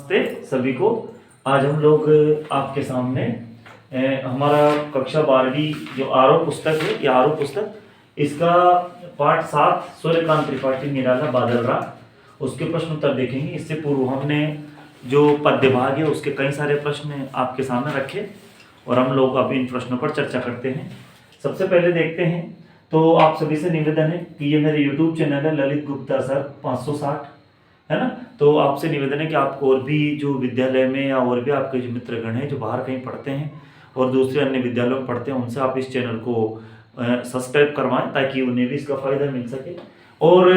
नमस्ते सभी को। आज हम लोग आपके सामने हमारा कक्षा 12वीं जो आरोप पुस्तक है, ये आरोप पुस्तक इसका पाठ 7 सूर्यकांत त्रिपाठी निराला बादल राग उसके प्रश्न उत्तर देखेंगे। इससे पूर्व हमने जो पद्य भाग है उसके कई सारे प्रश्न आपके सामने रखे और हम लोग अब इन प्रश्नों पर चर्चा करते हैं। सबसे पहले देखते हैं, तो आप सभी से निवेदन है कि ये मेरे YouTube चैनल है ललित गुप्ता सर 560, है ना। तो आपसे निवेदन है कि आपको और भी जो विद्यालय में या और भी आपके जो मित्रगण हैं जो बाहर कहीं पढ़ते हैं और दूसरे अन्य विद्यालयों में पढ़ते हैं, उनसे आप इस चैनल को सब्सक्राइब करवाएं ताकि उन्हें भी इसका फायदा मिल सके। और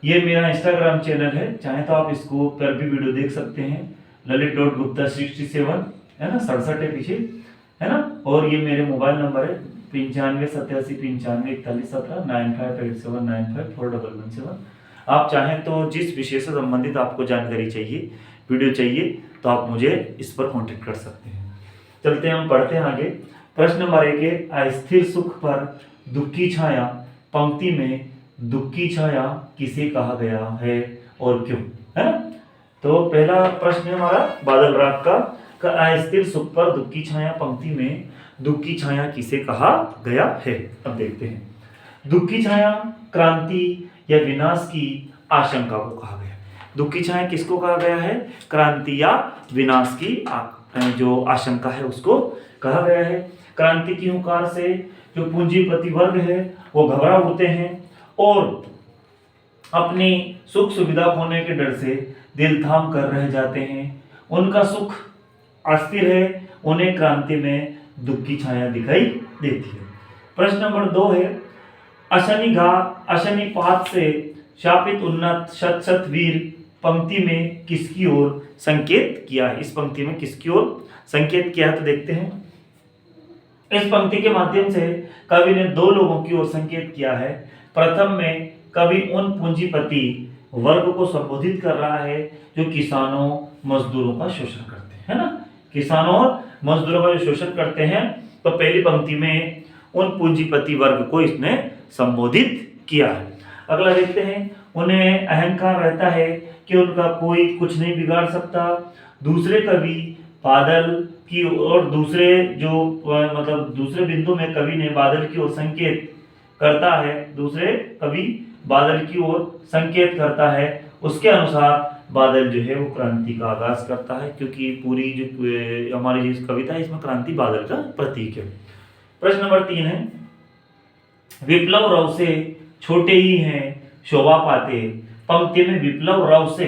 ये मेरा इंस्टाग्राम चैनल है, चाहे तो आप इसको पर भी वीडियो देख सकते हैं, ललित.गुप्ता67, है ना, 67 है पीछे, है ना। और ये मेरे मोबाइल नंबर है 9587954117 9587954117। आप चाहें तो जिस विषय से संबंधित आपको जानकारी चाहिए, वीडियो चाहिए, तो आप मुझे इस पर कांटेक्ट कर सकते हैं। चलते हैं, हम पढ़ते हैं आगे। प्रश्न नंबर 1 है, अस्थिर सुख पर दुख की छाया, पंक्ति में दुख की छाया किसे कहा गया है और क्यों, है ना। तो पहला प्रश्न है हमारा बादल राग का अस्थिर सुख पर दुख की छाया, पंक्ति में दुख की छाया किसे कहा गया है। अब देखते हैं, दुख की छाया क्रांति या विनाश की आशंका को कहा गया। दुख की छाया किसको कहा गया है? क्रांति या विनाश की जो आशंका है उसको कहा गया है। क्रांति की हुंकार से जो पूंजीपति वर्ग है वो घबरा उठते हैं और अपनी सुख सुविधा खोने के डर से दिल थाम कर रह जाते हैं। उनका सुख अस्थिर है, उन्हें क्रांति में दुख की छाया दिखाई देती है। प्रश्न नंबर 2 है, अशनिपात से शापित उन्नत शत शत वीर पंक्ति में किसकी ओर संकेत किया है? इस पंक्ति में किसकी ओर संकेत किया है? तो देखते हैं, इस पंक्ति के माध्यम से कवि ने 2 लोगों की ओर संकेत किया है। प्रथम में कवि उन पूंजीपति वर्ग को संबोधित कर रहा है जो किसानों मजदूरों का शोषण करते हैं, है ना। किसानों और मजदूरों का जो शोषण करते हैं, तो पहली पंक्ति में उन पूंजीपति वर्ग को इसने संबोधित किया है। अगला देखते हैं, उन्हें अहंकार रहता है कि उनका कोई कुछ नहीं बिगाड़ सकता। दूसरे कवि बादल की और दूसरे जो दूसरे बिंदु में कवि ने बादल की ओर संकेत करता है, दूसरे कवि बादल की ओर संकेत करता है। उसके अनुसार बादल जो है वो क्रांति का आगाज करता है, क्योंकि पूरी जो हमारी जो कविता है इसमें क्रांति बादल का प्रतीक है। प्रश्न नंबर 3 है, विप्लव रव से छोटे ही हैं शोभा पाते, पंक्ति में विप्लव रव से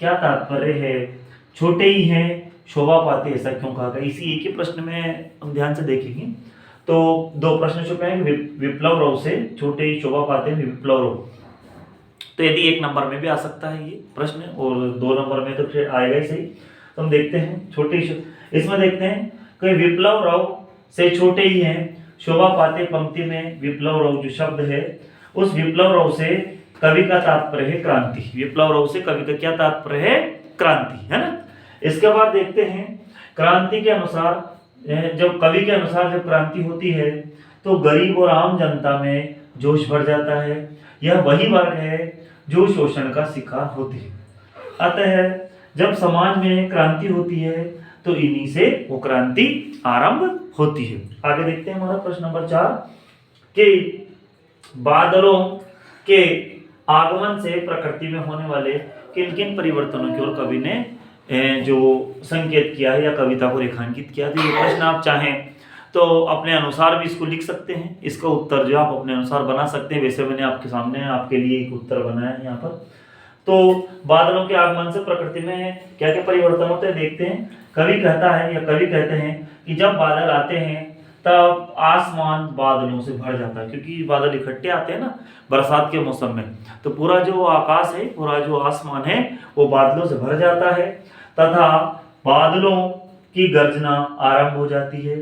क्या तात्पर्य है? छोटे ही हैं शोभा पाते, ऐसा क्यों कहा गया? इसी एक ही प्रश्न में हम ध्यान से देखेंगे तो 2 प्रश्न छुपे हैं, विप्लव रव से छोटे ही शोभा पाते हैं, विप्लव रव। तो यदि 1 नंबर में भी आ सकता है ये प्रश्न और 2 नंबर में तो फिर आएगा ही सही। तो हम देखते हैं, छोटे इसमें देखते हैं कि विप्लव रव से छोटे ही हैं शोभा पाते, पंक्ति में विप्लव रव जो शब्द है, उस विप्लव रव से कवि का तात्पर्य है क्रांति। विप्लव रव से कवि का क्या तात्पर्य है? क्रांति, है ना। इसके बाद देखते हैं, क्रांति के अनुसार जब कवि के अनुसार जब क्रांति होती है तो गरीब और आम जनता में जोश भर जाता है। यह वही वर्ग है जो शोषण का शिकार होती है। अतः जब समाज में क्रांति होती है तो इन्हीं से वो क्रांति आरंभ होती है। आगे देखते हैं, हमारा प्रश्न नंबर 4 कि बादलों के आगमन से प्रकृति में होने वाले किन किन परिवर्तनों की ओर कवि ने जो संकेत किया है या कविता को रेखांकित किया। तो ये प्रश्न आप चाहें तो अपने अनुसार भी इसको लिख सकते हैं, इसका उत्तर जो आप अपने अनुसार बना सकते हैं। वैसे मैंने आपके सामने आपके लिए एक उत्तर बनाया है यहाँ पर। तो बादलों के आगमन से प्रकृति में क्या क्या परिवर्तन होते हैं देखते हैं। कवि कहता है या कवि कहते हैं कि जब बादल आते हैं तब आसमान बादलों से भर जाता है, क्योंकि बादल इकट्ठे आते हैं ना बरसात के मौसम में, तो पूरा जो आकाश है, पूरा जो आसमान है वो बादलों से भर जाता है तथा बादलों की गर्जना आरंभ हो जाती है।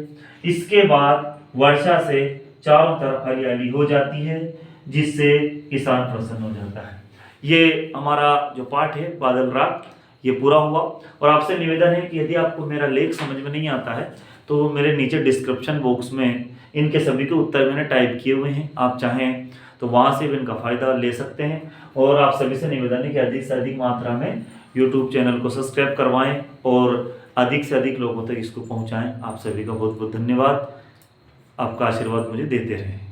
इसके बाद वर्षा से चारों तरफ हरियाली हो जाती है, जिससे किसान प्रसन्न हो जाता है। ये हमारा जो पाठ है बादल राग ये पूरा हुआ। और आपसे निवेदन है कि यदि आपको मेरा लेख समझ में नहीं आता है तो मेरे नीचे डिस्क्रिप्शन बॉक्स में इनके सभी के उत्तर मैंने टाइप किए हुए हैं, आप चाहें तो वहाँ से भी इनका फ़ायदा ले सकते हैं। और आप सभी से निवेदन है कि अधिक से अधिक मात्रा में यूट्यूब चैनल को सब्सक्राइब करवाएं और अधिक से अधिक लोगों तक इसको पहुंचाएं। आप सभी का बहुत बहुत धन्यवाद। आपका आशीर्वाद मुझे देते रहें।